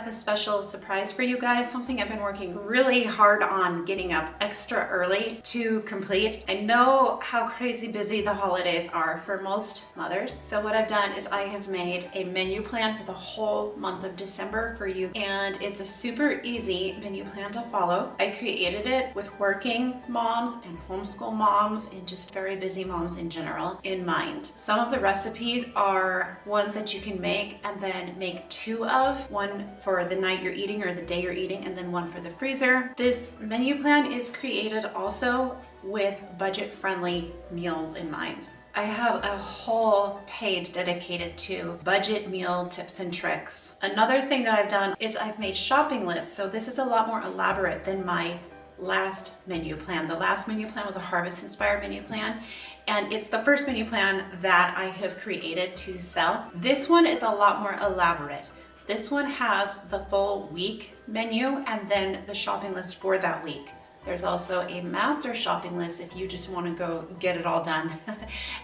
a special surprise for you guys, something I've been working really hard on getting up extra early to complete. I know how crazy busy the holidays are for most mothers. So what I've done is I have made a menu plan for the whole month of December for you. And it's a super easy menu plan to follow. I created it with working moms and homeschool moms and just very busy moms in general in mind. Some of the recipes are ones that you can make and then make two of, one for the night you're eating or the day you're eating, and then one for the freezer. This menu plan is created also with budget-friendly meals in mind. I have a whole page dedicated to budget meal tips and tricks. Another thing that I've done is I've made shopping lists. So this is a lot more elaborate than my last menu plan. The last menu plan was a harvest inspired menu plan, and it's the first menu plan that I have created to sell. This one is a lot more elaborate. This one has the full week menu and then the shopping list for that week. There's also a master shopping list if you just want to go get it all done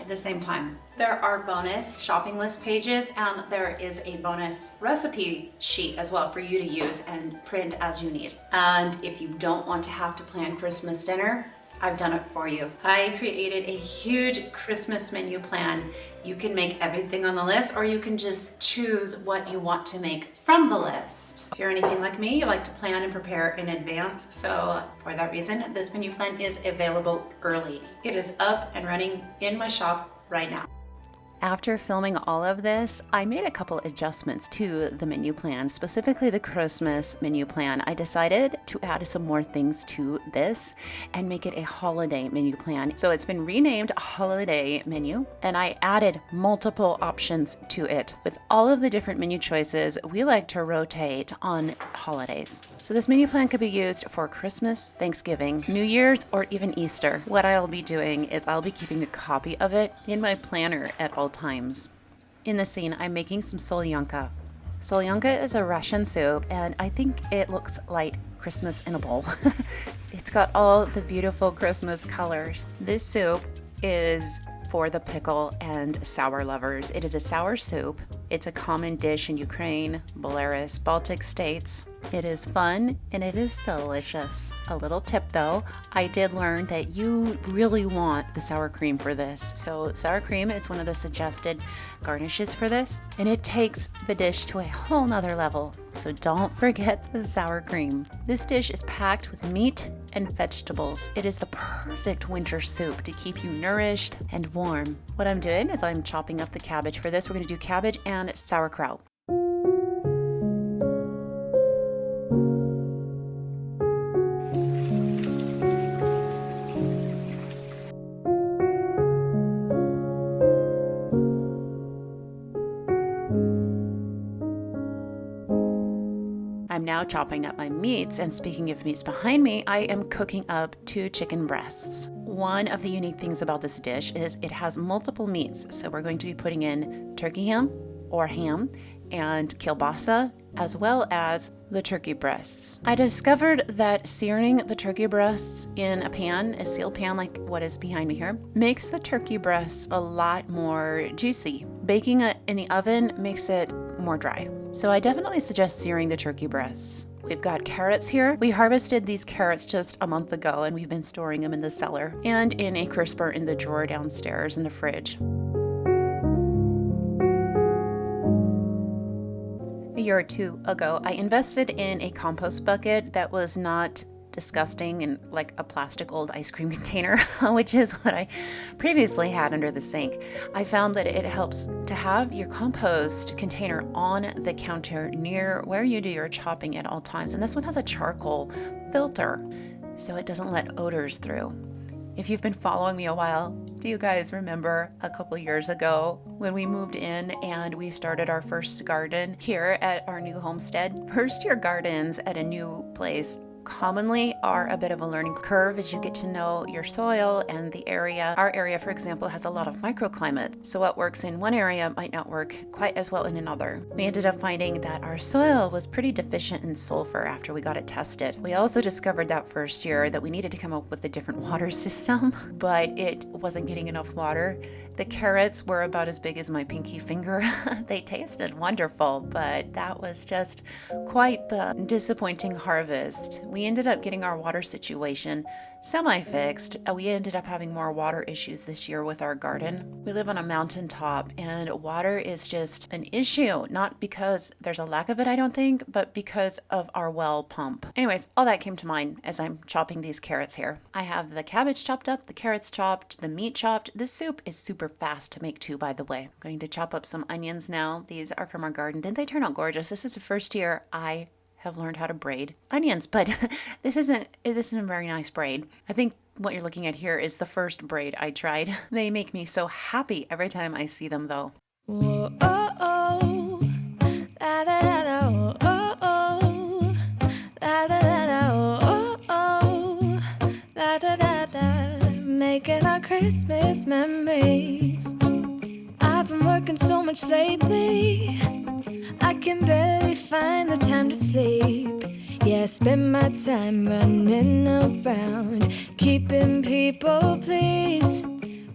at the same time. There are bonus shopping list pages, and there is a bonus recipe sheet as well for you to use and print as you need. And if you don't want to have to plan Christmas dinner, I've done it for you. I created a huge Christmas menu plan. You can make everything on the list, or you can just choose what you want to make from the list. If you're anything like me, you like to plan and prepare in advance. So for that reason, this menu plan is available early. It is up and running in my shop right now. After filming all of this, I made a couple adjustments to the menu plan, specifically the Christmas menu plan. I decided to add some more things to this and make it a holiday menu plan. So it's been renamed Holiday Menu, and I added multiple options to it. With all of the different menu choices, we like to rotate on holidays. So this menu plan could be used for Christmas, Thanksgiving, New Year's, or even Easter. What I'll be doing is I'll be keeping a copy of it in my planner at all times. In the scene, I'm making some Solyanka. Solyanka is a Russian soup, and I think it looks like Christmas in a bowl. It's got all the beautiful Christmas colors. This soup is for the pickle and sour lovers. It is a sour soup. It's a common dish in Ukraine, Belarus, Baltic states. It is fun and it is delicious. A little tip though, I did learn that you really want the sour cream for this. So sour cream is one of the suggested garnishes for this, and it takes the dish to a whole nother level. So don't forget the sour cream. This dish is packed with meat and vegetables. It is the perfect winter soup to keep you nourished and warm. What I'm doing is I'm chopping up the cabbage for this. We're gonna do cabbage and sauerkraut. I'm now chopping up my meats, and speaking of meats behind me, I am cooking up 2 chicken breasts. One of the unique things about this dish is it has multiple meats, so we're going to be putting in turkey ham or ham and kielbasa, as well as the turkey breasts. I discovered that searing the turkey breasts in a pan, a sealed pan like what is behind me here, makes the turkey breasts a lot more juicy. Baking it in the oven makes it more dry. So I definitely suggest searing the turkey breasts. We've got carrots here. We harvested these carrots just a month ago, and we've been storing them in the cellar and in a crisper in the drawer downstairs in the fridge. A year or two ago, I invested in a compost bucket that was not disgusting and like a plastic old ice cream container, which is what I previously had under the sink. I found that it helps to have your compost container on the counter near where you do your chopping at all times. And this one has a charcoal filter, so it doesn't let odors through. If you've been following me a while, do you guys remember a couple years ago when we moved in and we started our first garden here at our new homestead? First year gardens at a new place commonly are a bit of a learning curve as you get to know your soil and the area. Our area, for example, has a lot of microclimate, so what works in one area might not work quite as well in another. We ended up finding that our soil was pretty deficient in sulfur after we got it tested. We also discovered that first year that we needed to come up with a different water system, but it wasn't getting enough water. The carrots were about as big as my pinky finger. They tasted wonderful, but that was just quite the disappointing harvest. We ended up getting our water situation semi-fixed. We ended up having more water issues this year with our garden. We live on a mountaintop and water is just an issue, not because there's a lack of it, I don't think, but because of our well pump. Anyways, all that came to mind as I'm chopping these carrots here. I have the cabbage chopped up, the carrots chopped, the meat chopped. This soup is super fast to make too, by the way. I'm going to chop up some onions now. These are from our garden. Didn't they turn out gorgeous? This is the first year I have learned how to braid onions, but this isn't a very nice braid. I think what you're looking at here is the first braid I tried. They make me so happy every time I see them though. Whoa, oh, oh. La, da, da, da, oh, oh. La, da, da, da, oh, oh. La, da, da, da. Making our Christmas memories. I've been working so much lately, I can barely find the time to sleep. Yeah, I spend my time running around, keeping people pleased.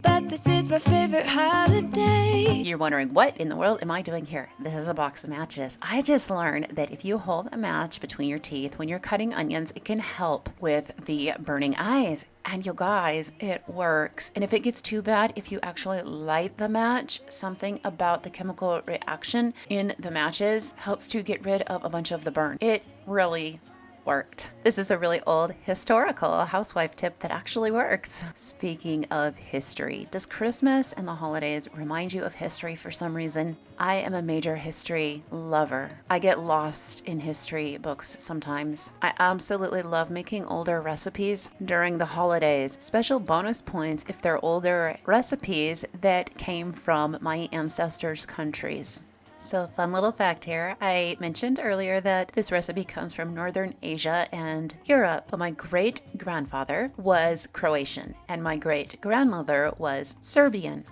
But this is my favorite holiday. You're wondering, what in the world am I doing here? This is a box of matches. I just learned that if you hold a match between your teeth when you're cutting onions, it can help with the burning eyes. And you guys, it works. And if it gets too bad, if you actually light the match, something about the chemical reaction in the matches helps to get rid of a bunch of the burn. It really worked. This is a really old historical housewife tip that actually works. Speaking of history, does Christmas and the holidays remind you of history for some reason? I am a major history lover. I get lost in history books sometimes. I absolutely love making older recipes during the holidays. Special bonus points if they're older recipes that came from my ancestors' countries. So fun little fact here, I mentioned earlier that this recipe comes from Northern Asia and Europe, but my great-grandfather was Croatian and my great-grandmother was Serbian.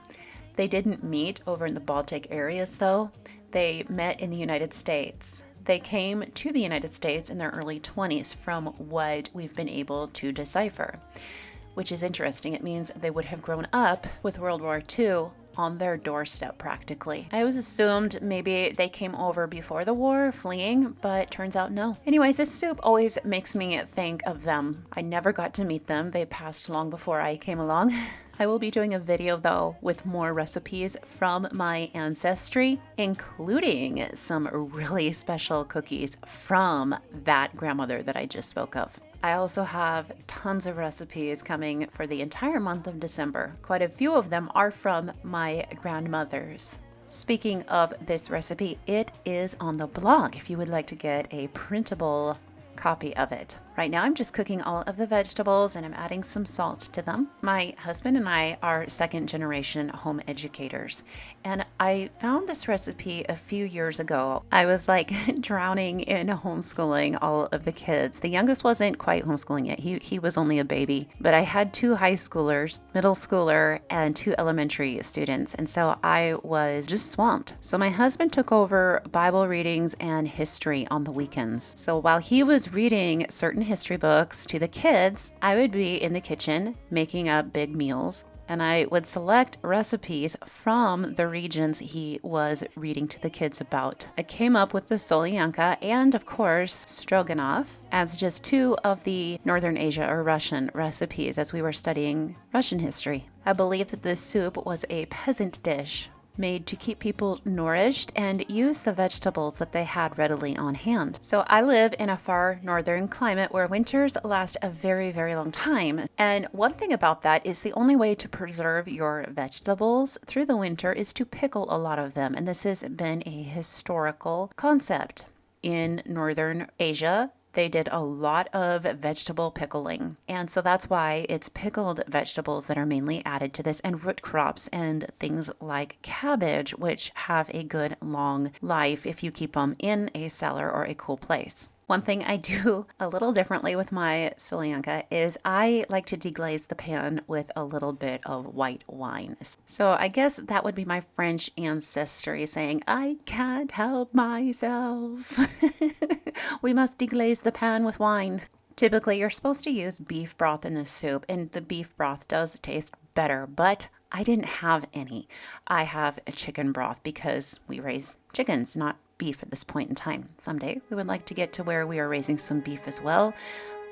They didn't meet over in the Baltic areas though, they met in the United States. They came to the United States in their early 20s from what we've been able to decipher, which is interesting. It means they would have grown up with World War II on their doorstep practically. I always assumed maybe they came over before the war, fleeing, but turns out no. Anyways, this soup always makes me think of them. I never got to meet them. They passed long before I came along. I will be doing a video though with more recipes from my ancestry, including some really special cookies from that grandmother that I just spoke of. I also have tons of recipes coming for the entire month of December. Quite a few of them are from my grandmothers. Speaking of this recipe, it is on the blog if you would like to get a printable copy of it. Right now I'm just cooking all of the vegetables and I'm adding some salt to them. My husband and I are second generation home educators and I found this recipe a few years ago. I was like drowning in homeschooling all of the kids. The youngest wasn't quite homeschooling yet. He was only a baby, but I had 2 high schoolers, middle schooler, and 2 elementary students. And so I was just swamped. So my husband took over Bible readings and history on the weekends. So while he was reading certain history books to the kids, I would be in the kitchen making up big meals and I would select recipes from the regions he was reading to the kids about. I came up with the Solyanka and of course stroganoff as just 2 of the Northern Asia or Russian recipes as we were studying Russian history. I believe that this soup was a peasant dish made to keep people nourished and use the vegetables that they had readily on hand. So I live in a far northern climate where winters last a very, very long time. And one thing about that is the only way to preserve your vegetables through the winter is to pickle a lot of them. And this has been a historical concept. In Northern Asia, they did a lot of vegetable pickling. And so that's why it's pickled vegetables that are mainly added to this, and root crops and things like cabbage, which have a good long life if you keep them in a cellar or a cool place. One thing I do a little differently with my Solyanka is I like to deglaze the pan with a little bit of white wine. So I guess that would be my French ancestry saying, I can't help myself. We must deglaze the pan with wine. Typically, you're supposed to use beef broth in this soup, and the beef broth does taste better, but I didn't have any. I have a chicken broth because we raise chickens, not beef at this point in time. Someday we would like to get to where we are raising some beef as well.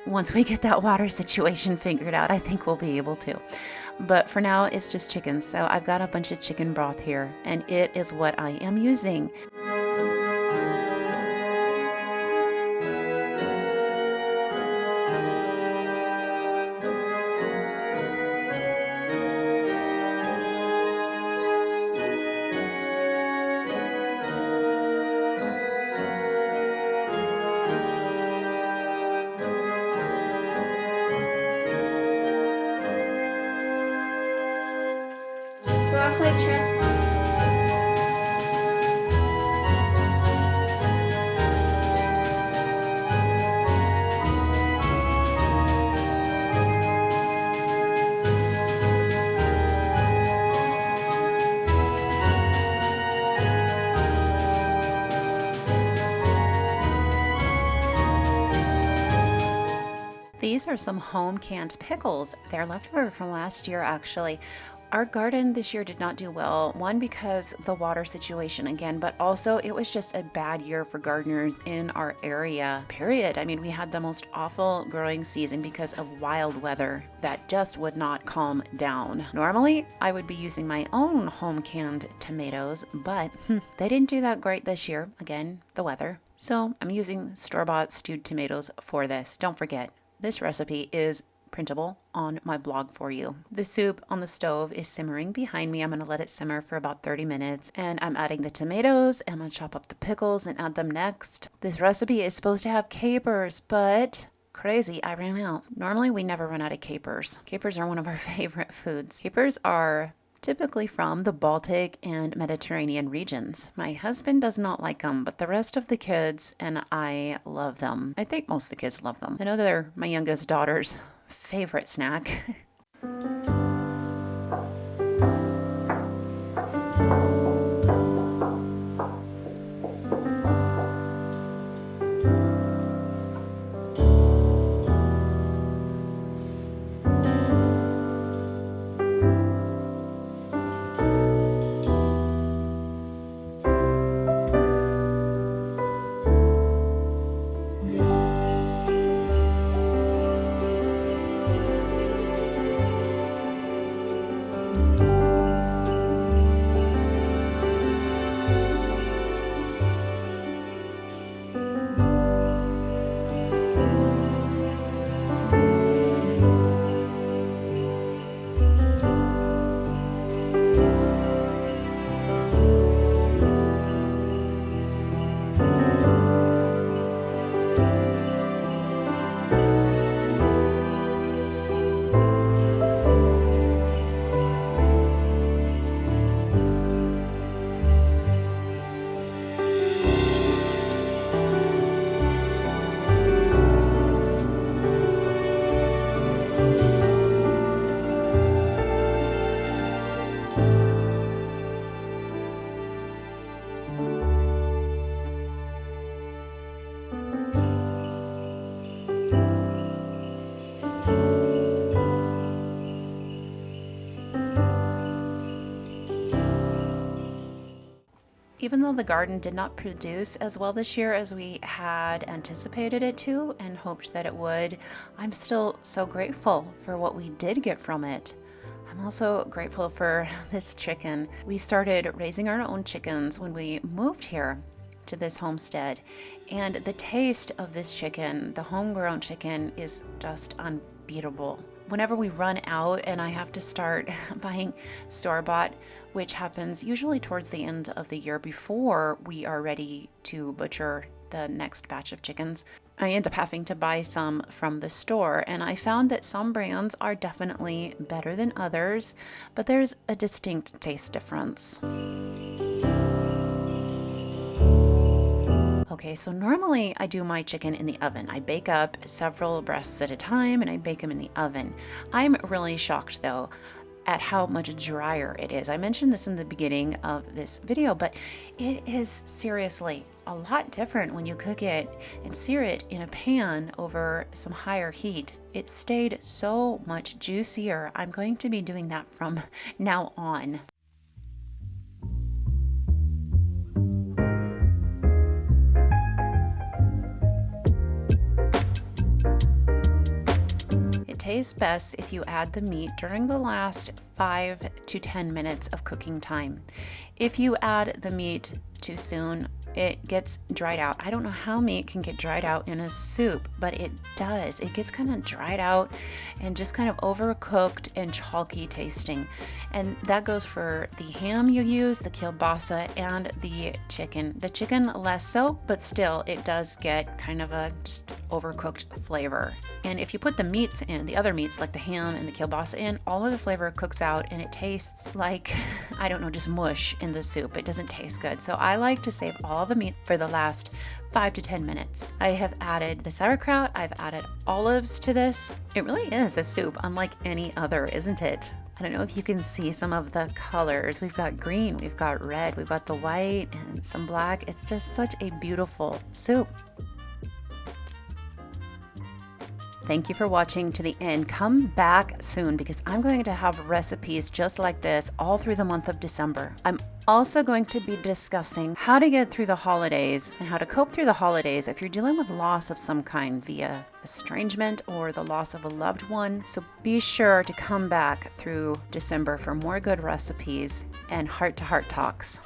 Once we get that water situation figured out, I think we'll be able to. But for now, it's just chicken. So I've got a bunch of chicken broth here, and it is what I am using. Broccoli chest. These are some home canned pickles. They're leftover from last year, actually. Our garden this year did not do well. One, because the water situation again, but also it was just a bad year for gardeners in our area, period. I mean, we had the most awful growing season because of wild weather that just would not calm down. Normally, I would be using my own home canned tomatoes, but they didn't do that great this year. Again, the weather. So I'm using store-bought stewed tomatoes for this. Don't forget, this recipe is printable on my blog for you. The soup on the stove is simmering behind me. I'm going to let it simmer for about 30 minutes, and I'm adding the tomatoes. I'm going to chop up the pickles and add them next. This recipe is supposed to have capers, but crazy, I ran out. Normally we never run out of capers. Capers are one of our favorite foods. Capers are typically from the Baltic and Mediterranean regions. My husband does not like them, but the rest of the kids and I love them. I think most of the kids love them. I know they're my youngest daughter's favorite snack. Even though the garden did not produce as well this year as we had anticipated it to and hoped that it would, I'm still so grateful for what we did get from it. I'm also grateful for this chicken. We started raising our own chickens when we moved here to this homestead, and the taste of this chicken, the homegrown chicken, is just unbeatable. Whenever we run out and I have to start buying store-bought, which happens usually towards the end of the year before we are ready to butcher the next batch of chickens, I end up having to buy some from the store. And I found that some brands are definitely better than others, but there's a distinct taste difference. Okay, so normally I do my chicken in the oven. I bake up several breasts at a time and I bake them in the oven. I'm really shocked though at how much drier it is. I mentioned this in the beginning of this video, but it is seriously a lot different when you cook it and sear it in a pan over some higher heat. It stayed so much juicier. I'm going to be doing that from now on. It tastes best if you add the meat during the last 5 to 10 minutes of cooking time. If you add the meat too soon, it gets dried out. I don't know how meat can get dried out in a soup, but it does. It gets kind of dried out and just kind of overcooked and chalky tasting. And that goes for the ham you use, the kielbasa, and the chicken. The chicken less so, but still it does get kind of a just overcooked flavor. And if you put the meats in, the other meats like the ham and the kielbasa in, all of the flavor cooks out and it tastes like, I don't know, just mush in the soup. It doesn't taste good. So I like to save all the meat for the last 5 to 10 minutes. I have added the sauerkraut, I've added olives to this. It really is a soup unlike any other, isn't it? I don't know if you can see some of the colors. We've got green, we've got red, we've got the white and some black. It's just such a beautiful soup. Thank you for watching to the end. Come back soon because I'm going to have recipes just like this all through the month of December. I'm also going to be discussing how to get through the holidays and how to cope through the holidays if you're dealing with loss of some kind via estrangement or the loss of a loved one. So be sure to come back through December for more good recipes and heart-to-heart talks.